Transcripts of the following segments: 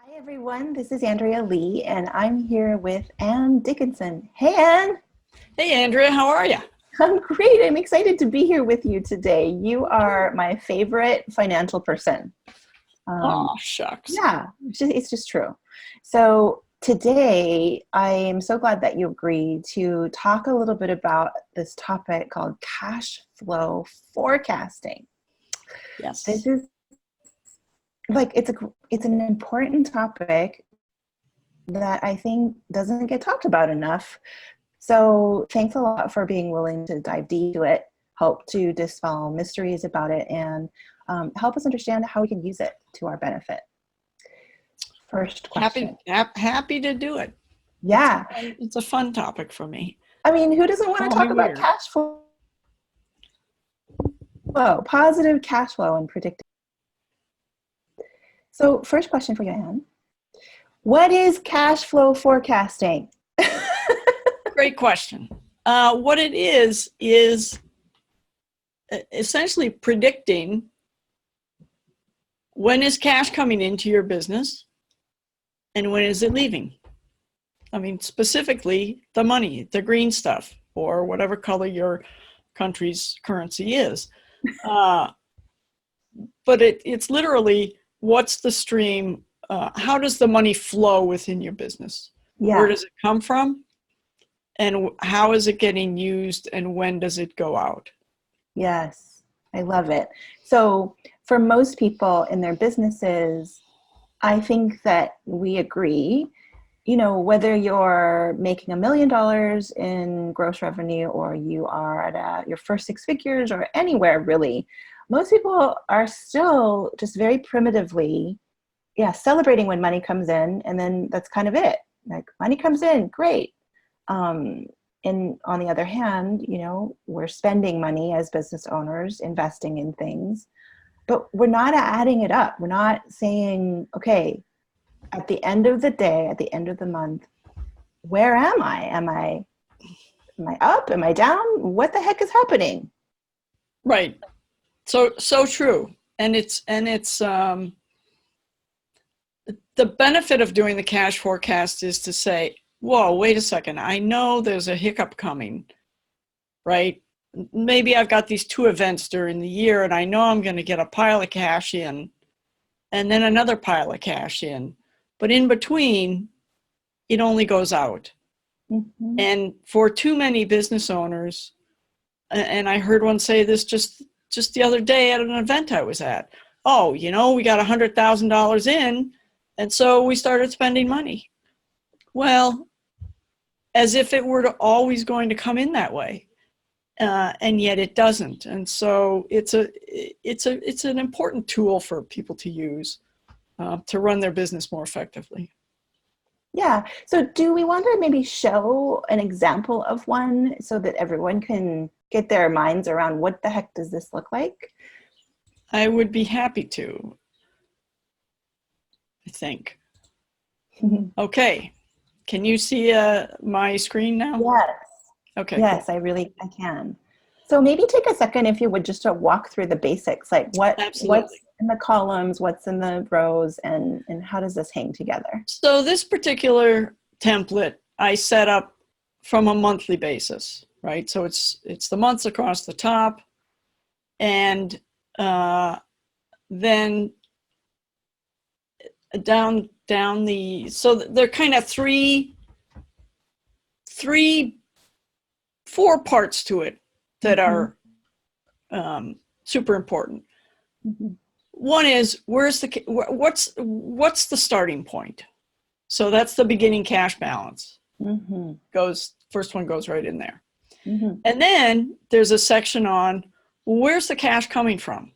Hi everyone, this is Andrea Lee and I'm here with Ann Dickinson. Hey Ann! Hey Andrea, how are you? I'm great. I'm excited to be here with you today. You are my favorite financial person. Um, Oh, shucks. yeah, it's just true. So today I am so glad that you agreed to talk a little bit about this topic called cash flow forecasting. This Yes. is it's an important topic that I think doesn't get talked about enough. So thanks a lot for being willing to dive deep into it, help to dispel mysteries about it, and help us understand how we can use it to our benefit. First question. Happy to do it. Yeah. It's a fun topic for me. I mean, who doesn't want to Call me talk about weird. cash flow, positive cash flow and predictive? So first question for you, Anne. What is cash flow forecasting? Great question. What it is essentially predicting when is cash coming into your business and when is it leaving. I mean, specifically the money, the green stuff, or whatever color your country's currency is. But it's literally what's the stream, how does the money flow within your business? Yeah. Where does it come from? And how is it getting used and when does it go out? Yes, I love it. So for most people in their businesses, I think that we agree, whether you're making $1 million in gross revenue or you are at your first six figures or anywhere really, most people are still just very primitively, celebrating when money comes in, and then that's kind of it. Like, money comes in, great. And on the other hand, we're spending money as business owners, investing in things, but we're not adding it up. We're not saying, okay, at the end of the day, at the end of the month, where am I? Am I up? Am I down? What the heck is happening? Right. So true. And it's the benefit of doing the cash forecast is to say, whoa, wait a second. I know there's a hiccup coming, right? Maybe I've got these two events during the year and I know I'm going to get a pile of cash in and then another pile of cash in. But in between, it only goes out. Mm-hmm. And for too many business owners, and I heard one say this just the other day at an event I was at, oh, we got $100,000 in, and so we started spending money. Well, as if it were always going to come in that way. And yet it doesn't. And so it's an important tool for people to use to run their business more effectively. Yeah. So do we want to maybe show an example of one so that everyone can get their minds around what the heck does this look like? I would be happy to, I think. Okay. Can you see my screen now? Yes. Okay, Yes, cool. I can. So maybe take a second, if you would, just to walk through the basics, like what's Absolutely. in the columns, what's in the rows, and how does this hang together? So this particular template I set up from a monthly basis, right? So it's the months across the top, and then down the, so they're kind of four parts to it that are super important. Mm-hmm. One is, what's the starting point? So that's the beginning cash balance. Mm-hmm. First one goes right in there. Mm-hmm. And then there's a section on, where's the cash coming from?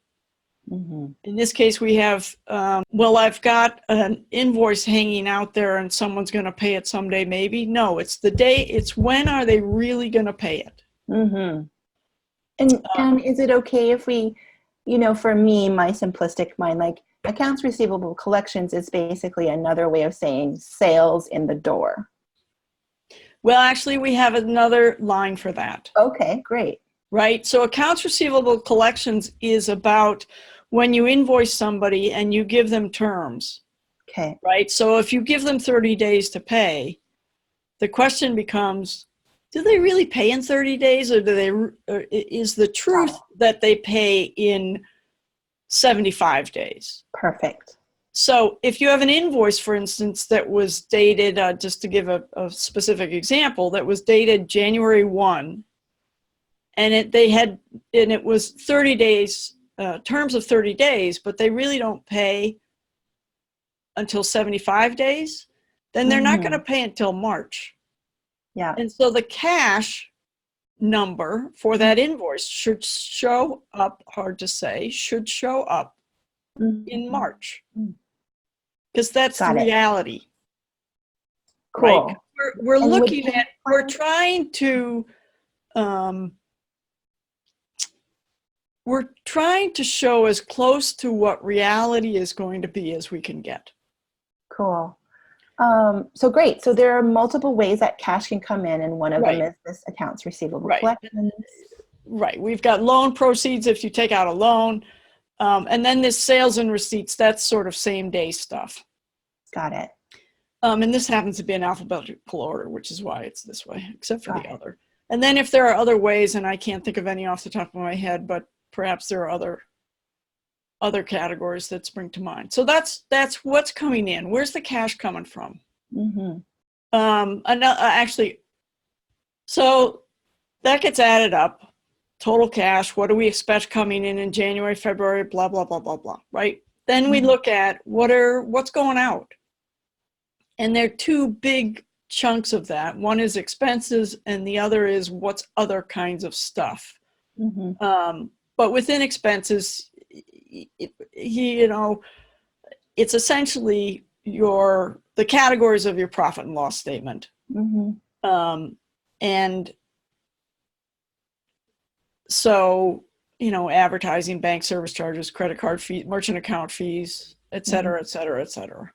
Mm-hmm. In this case, we have, I've got an invoice hanging out there and someone's going to pay it someday, maybe. No, it's when are they really going to pay it? Mm-hmm. And is it okay if we, for me, my simplistic mind, like accounts receivable collections is basically another way of saying sales in the door. Well, actually, we have another line for that. Okay, great. Right? So accounts receivable collections is about when you invoice somebody and you give them terms. Okay. right? So if you give them 30 days to pay, the question becomes, do they really pay in 30 days, or is the Got it. truth that they pay in 75 days? Perfect. So if you have an invoice, for instance, that was dated, just to give a specific example, that was dated January 1, and it was 30 days, terms of 30 days, but they really don't pay until 75 days, then they're not going to pay until March. Yeah. And so the cash number for that invoice should show up, hard to say, should show up in March, because that's the Got it. reality. Cool. Right? We're And would looking at, we're trying to show as close to what reality is going to be as we can get. Cool. So great. So there are multiple ways that cash can come in, and one of them is this accounts receivable collections. Right. We've got loan proceeds if you take out a loan. And then this sales and receipts, that's sort of same day stuff. Got it. And this happens to be in alphabetical order, which is why it's this way, except for the other. And then if there are other ways, and I can't think of any off the top of my head, but perhaps there are other categories that spring to mind. So that's what's coming in. Where's the cash coming from? Actually, so that gets added up. Total cash. What do we expect coming in January, February? Blah blah blah blah blah. Right. Then we look at what's going out, and there are two big chunks of that. One is expenses, and the other is what's other kinds of stuff. But within expenses, it's essentially the categories of your profit and loss statement. And so, advertising, bank service charges, credit card fees, merchant account fees, et cetera, et cetera, et cetera.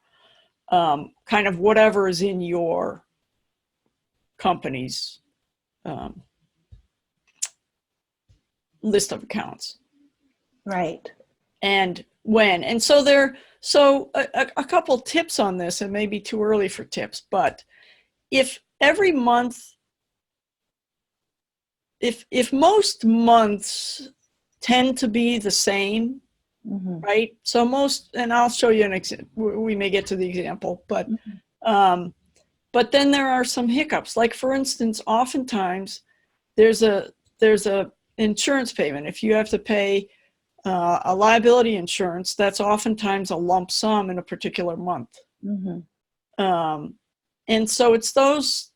Kind of whatever is in your company's list of accounts. Right. And when. And so a couple tips on this, it may be too early for tips, but if every month, if most months tend to be the same, right? So and I'll show you an example. We may get to the example, but then there are some hiccups. Like for instance, oftentimes there's a insurance payment. If you have to pay a liability insurance, that's oftentimes a lump sum in a particular month. And so it's those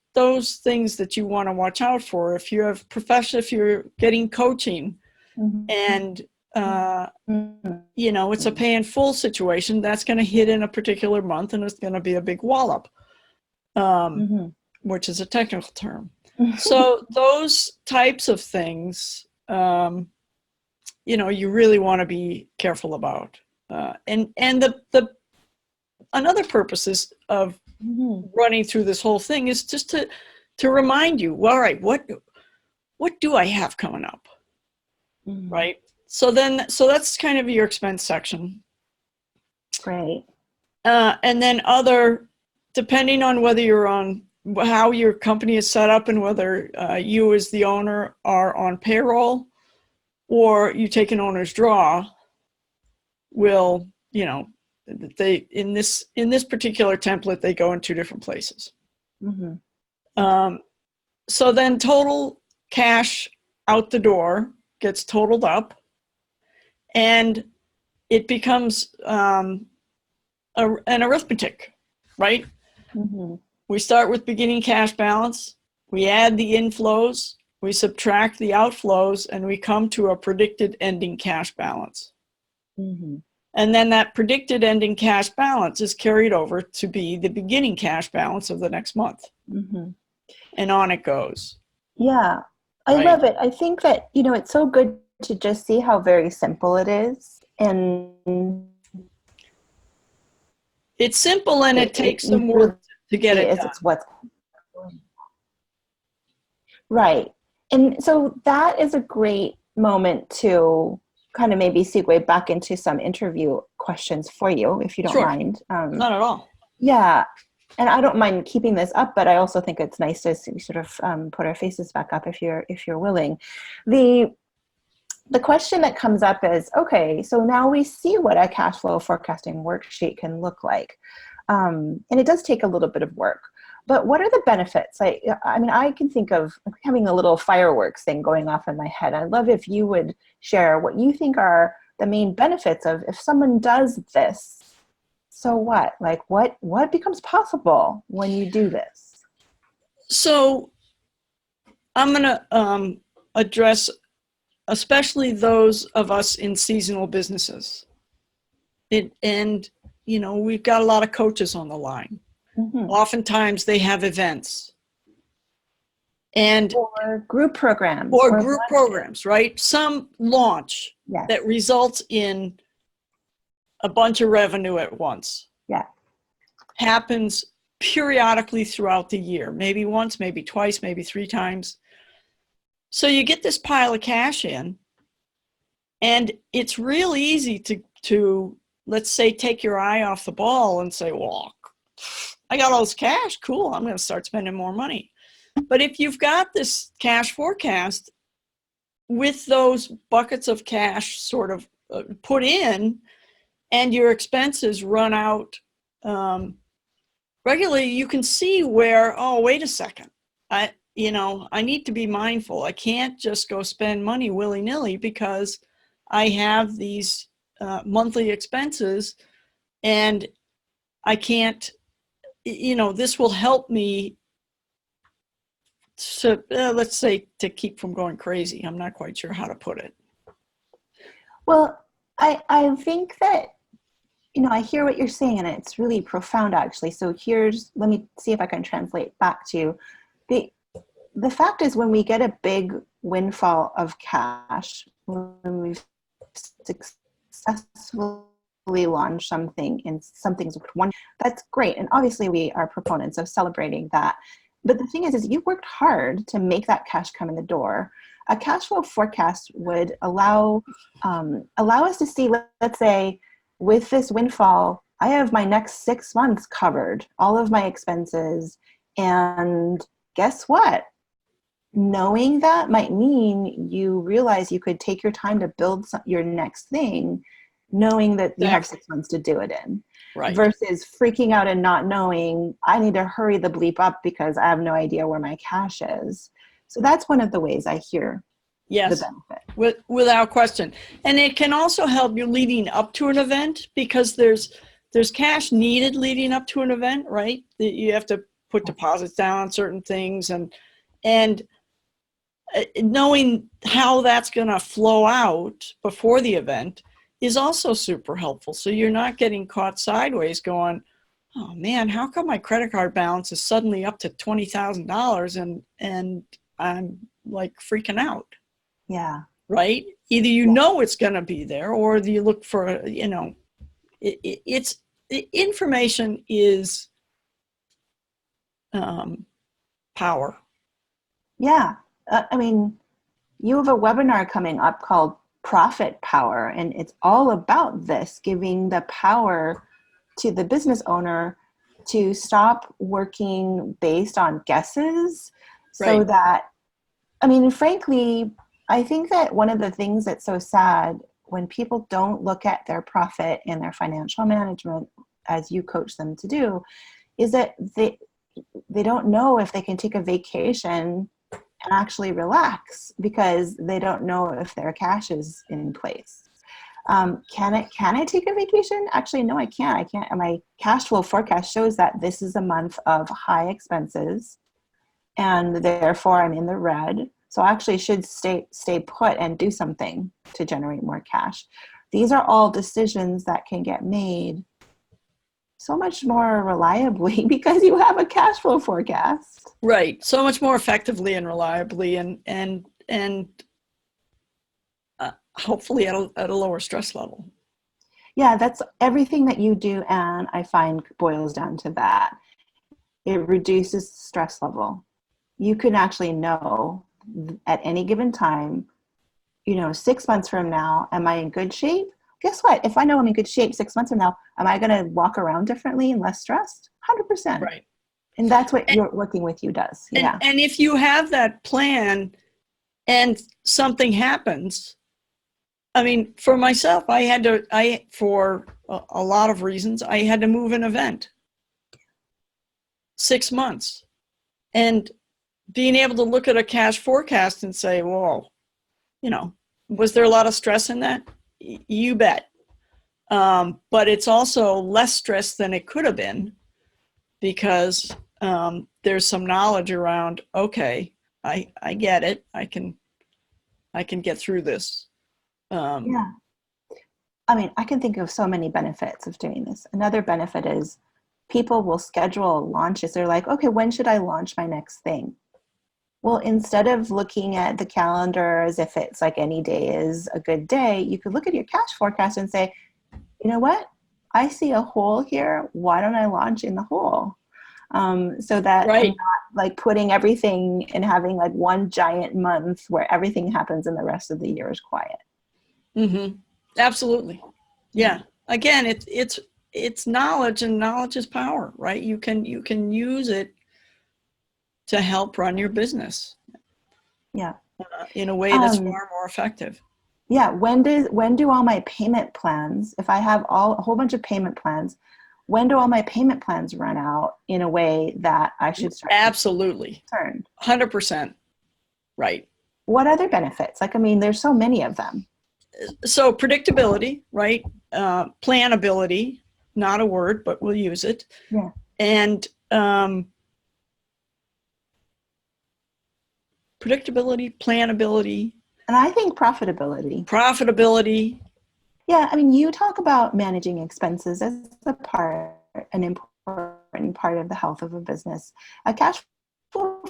things that you want to watch out for. If you have if you're getting coaching and it's a pay in full situation, that's going to hit in a particular month, and it's going to be a big wallop, which is a technical term. So those types of things, you really want to be careful about. And another purpose of running through this whole thing is just to remind you, well, all right, what do I have coming up? Right. So that's kind of your expense section. Great. And then depending on whether you're on how your company is set up and whether you as the owner are on payroll or you take an owner's draw, will, they in this particular template, they go in two different places. So then total cash out the door gets totaled up, and it becomes an arithmetic, right? We start with beginning cash balance, we add the inflows, we subtract the outflows, and we come to a predicted ending cash balance. And then that predicted ending cash balance is carried over to be the beginning cash balance of the next month. And on it goes. Yeah, I love it. I think that, it's so good to just see how very simple it is. And it's simple, and it takes some work to get it done. It's what's right. And so that is a great moment to kind of maybe segue back into some interview questions for you, if you don't Sure. mind. Not at all. Yeah, and I don't mind keeping this up, but I also think it's nice to sort of put our faces back up if you're willing. The question that comes up is, okay, so now we see what a cash flow forecasting worksheet can look like. And it does take a little bit of work. But what are the benefits? I mean, I can think of having a little fireworks thing going off in my head. I'd love if you would share what you think are the main benefits of if someone does this. So what? Like what becomes possible when you do this? So I'm going to address especially those of us in seasonal businesses. And, you know, we've got a lot of coaches on the line. Mm-hmm. Oftentimes they have events. And or group programs. Or group programs, right? Some launch yes. that results in a bunch of revenue at once. Yeah. Happens periodically throughout the year, maybe once, maybe twice, maybe 3 times. So you get this pile of cash in, and it's real easy to let's say, take your eye off the ball and say, well, I got all this cash, cool, I'm going to start spending more money. But if you've got this cash forecast with those buckets of cash sort of put in, and your expenses run out regularly, you can see where, oh, wait a second, I need to be mindful. I can't just go spend money willy-nilly because I have these monthly expenses, and I can't, this will help me to, let's say, to keep from going crazy. I'm not quite sure how to put it. Well, I think that, I hear what you're saying, and it's really profound, actually. So let me see if I can translate back to you. The fact is, when we get a big windfall of cash, when we've successfully launched something and something's one, that's great. And obviously we are proponents of celebrating that. But the thing is you worked hard to make that cash come in the door. A cash flow forecast would allow us to see, let's say, with this windfall, I have my next 6 months covered, all of my expenses. And guess what? Knowing that might mean you realize you could take your time to build your next thing, knowing that you have 6 months to do it in. Right. Versus freaking out and not knowing, I need to hurry the bleep up because I have no idea where my cash is. So that's one of the ways I hear the benefit. Without question. And it can also help you leading up to an event, because there's cash needed leading up to an event, right? You have to put deposits down on certain things, and knowing how that's going to flow out before the event is also super helpful. So you're not getting caught sideways going, oh man, how come my credit card balance is suddenly up to $20,000 and I'm like freaking out. Yeah. Right? Either know it's going to be there, or you look for, it's information is power. Yeah. I mean, you have a webinar coming up called Profit Power, and it's all about this, giving the power to the business owner to stop working based on guesses. So that, I mean, frankly, I think that one of the things that's so sad when people don't look at their profit and their financial management as you coach them to do is that they don't know if they can take a vacation and actually relax because they don't know if their cash is in place. Can I take a vacation? Actually, no, I can't. I can't. My cash flow forecast shows that this is a month of high expenses, and therefore I'm in the red. So I actually should stay put and do something to generate more cash. These are all decisions that can get made so much more reliably because you have a cash flow forecast. Right. So much more effectively and reliably, and hopefully at a lower stress level. Yeah, that's everything that you do, and I find boils down to that. It reduces stress level. You can actually know at any given time, 6 months from now, am I in good shape guess what? If I know I'm in good shape 6 months from now, am I going to walk around differently and less stressed? 100%. Right. And that's what you're working with you does. Yeah. And if you have that plan and something happens, I mean, for myself, for a lot of reasons, I had to move an event 6 months. And being able to look at a cash forecast and say, whoa, was there a lot of stress in that? You bet. But it's also less stress than it could have been because there's some knowledge around, okay, I get it. I can get through this. Yeah. I mean, I can think of so many benefits of doing this. Another benefit is people will schedule launches. They're like, okay, when should I launch my next thing? Well, instead of looking at the calendar as if it's like any day is a good day, you could look at your cash forecast and say, you know what? I see a hole here. Why don't I launch in the hole? So that right. I'm not like putting everything and having like one giant month where everything happens and the rest of the year is quiet. Mm-hmm. Absolutely. Yeah. Again, it's knowledge, and knowledge is power, right? You can use it to help run your business. Yeah. In a way that's far more effective. Yeah. When do all my payment plans, if I have a whole bunch of payment plans, when do all my payment plans run out in a way that I should start? Absolutely. 100%. Right. What other benefits? Like, I mean, there's so many of them. So predictability, right? Planability, not a word, but we'll use it. Yeah. And predictability, planability. And I think profitability. Profitability. Yeah, I mean, you talk about managing expenses as an important part of the health of a business. A cash flow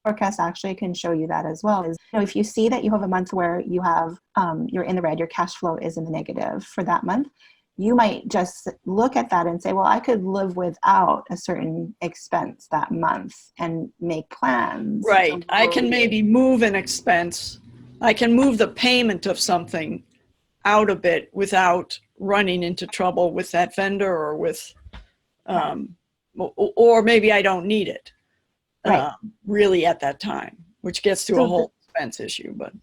forecast actually can show you that as well. If you see that you have a month where you have you're in the red, your cash flow is in the negative for that month, you might just look at that and say, well, I could live without a certain expense that month and make plans. Right. I can maybe move an expense. I can move the payment of something out a bit without running into trouble with that vendor or with, or maybe I don't need it really at that time, which gets to a whole expense issue. But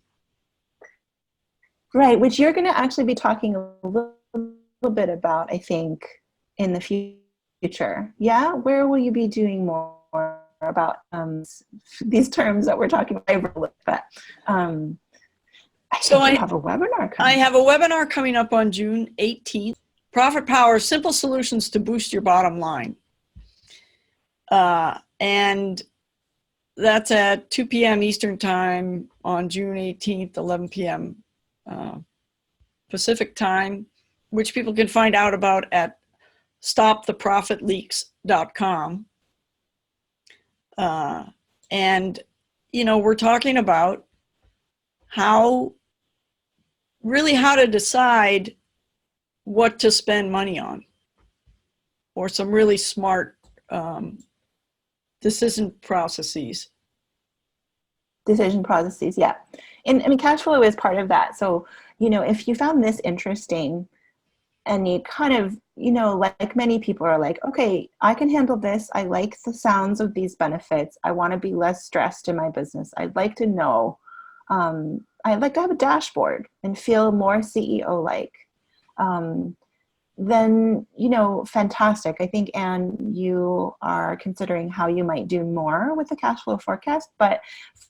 right, which you're going to actually be talking a little bit about, I think, in the future. Yeah, where will you be doing more about these terms that we're talking about? I have a webinar coming. I have a webinar coming up on June 18th. Profit Power: Simple Solutions to Boost Your Bottom Line. And that's at 2 p.m. Eastern Time on June 18th, 11 p.m. Pacific Time, which people can find out about at stoptheprofitleaks.com. And, we're talking about how to decide what to spend money on, or some really smart decision processes. Yeah. And I mean, cash flow is part of that. So, if you found this interesting and you kind of, like many people are like, okay, I can handle this. I like the sounds of these benefits. I want to be less stressed in my business. I'd like to know. I'd like to have a dashboard and feel more CEO-like. Then, fantastic. I think, Anne, you are considering how you might do more with the cash flow forecast. But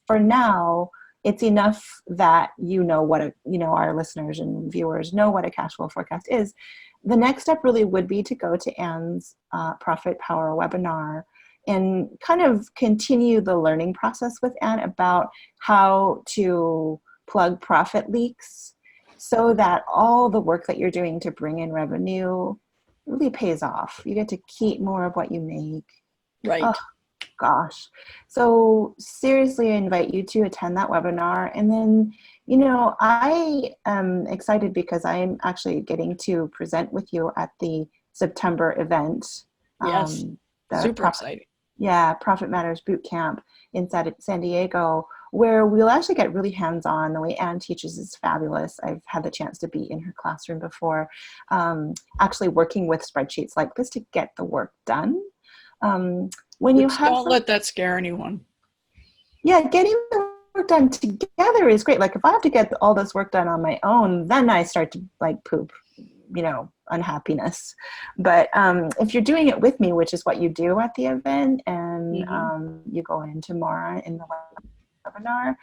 for now, it's enough that our listeners and viewers know what a cash flow forecast is. The next step really would be to go to Anne's Profit Power webinar and kind of continue the learning process with Anne about how to plug profit leaks so that all the work that you're doing to bring in revenue really pays off. You get to keep more of what you make. Right. Oh, gosh. So seriously, I invite you to attend that webinar. And then, I am excited because I'm actually getting to present with you at the September event. Yes. Super exciting. Yeah, Profit Matters Boot Camp in San Diego, where we'll actually get really hands-on. The way Anne teaches is fabulous. I've had the chance to be in her classroom before, actually working with spreadsheets like this to get the work done. When you have don't let that scare anyone. Yeah, getting the work done together is great. Like if I have to get all this work done on my own, then I start to like poop, unhappiness. But if you're doing it with me, which is what you do at the event, and you go into more in the webinar,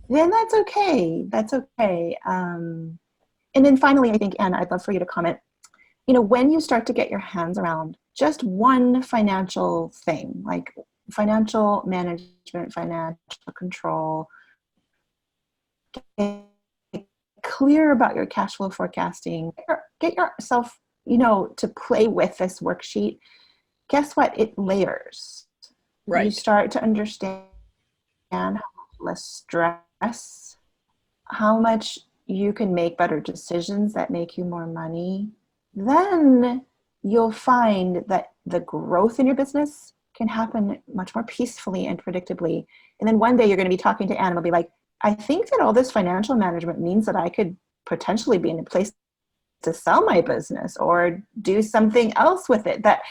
then that's okay. That's okay. And then finally, I think, Anna, I'd love for you to comment, when you start to get your hands around just one financial thing, like financial management, financial control, get clear about your cash flow forecasting, get yourself, to play with this worksheet. Guess what? It layers. Right. You start to understand how much less stress, how much you can make better decisions that make you more money. Then you'll find that the growth in your business can happen much more peacefully and predictably. And then one day you're going to be talking to Anne and will be like, I think that all this financial management means that I could potentially be in a place to sell my business or do something else with it that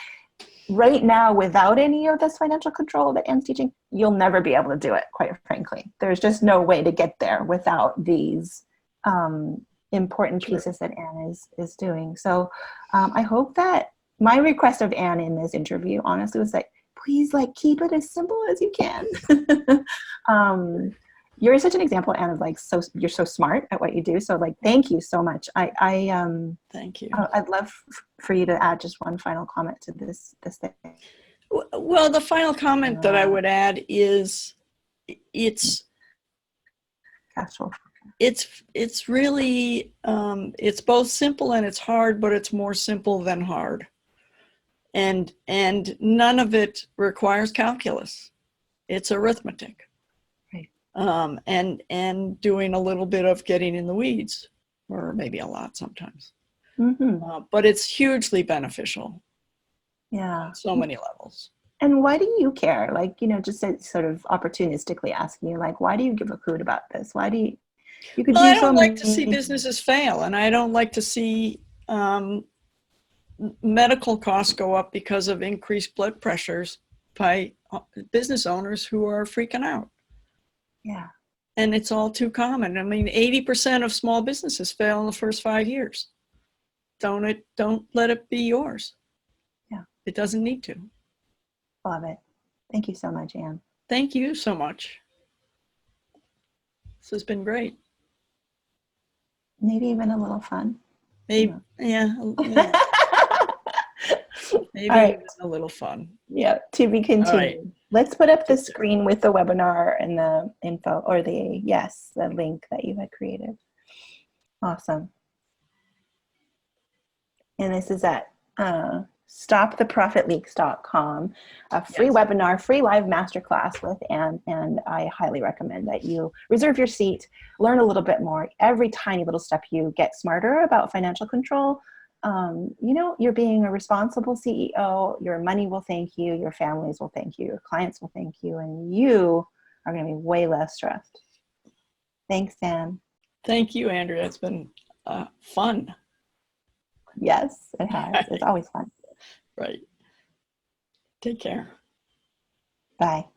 right now, without any of this financial control that Anne's teaching, you'll never be able to do it, quite frankly. There's just no way to get there without these important pieces that Anne is doing. So I hope that my request of Anne in this interview, honestly, was like, please keep it as simple as you can. You're such an example, Anne, of you're so smart at what you do. So thank you so much. Thank you. I'd love for you to add just one final comment to this thing. Well, the final comment that I would add is it's really, it's both simple and it's hard, but it's more simple than hard. And none of it requires calculus. It's arithmetic. Right. And doing a little bit of getting in the weeds, or maybe a lot sometimes. But it's hugely beneficial. Yeah. On so many levels. And why do you care? Just sort of opportunistically asking you, why do you give a hoot about this? Why do you could do I so don't many... like to see businesses fail, and I don't like to see medical costs go up because of increased blood pressures by business owners who are freaking out. Yeah. And it's all too common. I mean, 80% of small businesses fail in the first 5 years. Don't let it be yours. Yeah. It doesn't need to. Love it. Thank you so much, Anne. Thank you so much. This has been great. Maybe even a little fun. Maybe, yeah. Maybe right. Even a little fun. Yeah, to be continued. Right. Let's put up the screen with the webinar and the info, or the link that you had created. Awesome. And this is at stoptheprofitleaks.com, a free webinar, free live masterclass with Anne, and I highly recommend that you reserve your seat, learn a little bit more. Every tiny little step you get smarter about financial control. You're being a responsible CEO, your money will thank you, your families will thank you, your clients will thank you, and you are going to be way less stressed. Thanks, Anne. Thank you, Andrea. It's been fun. Yes, it has. It's always fun. Right. Take care. Bye.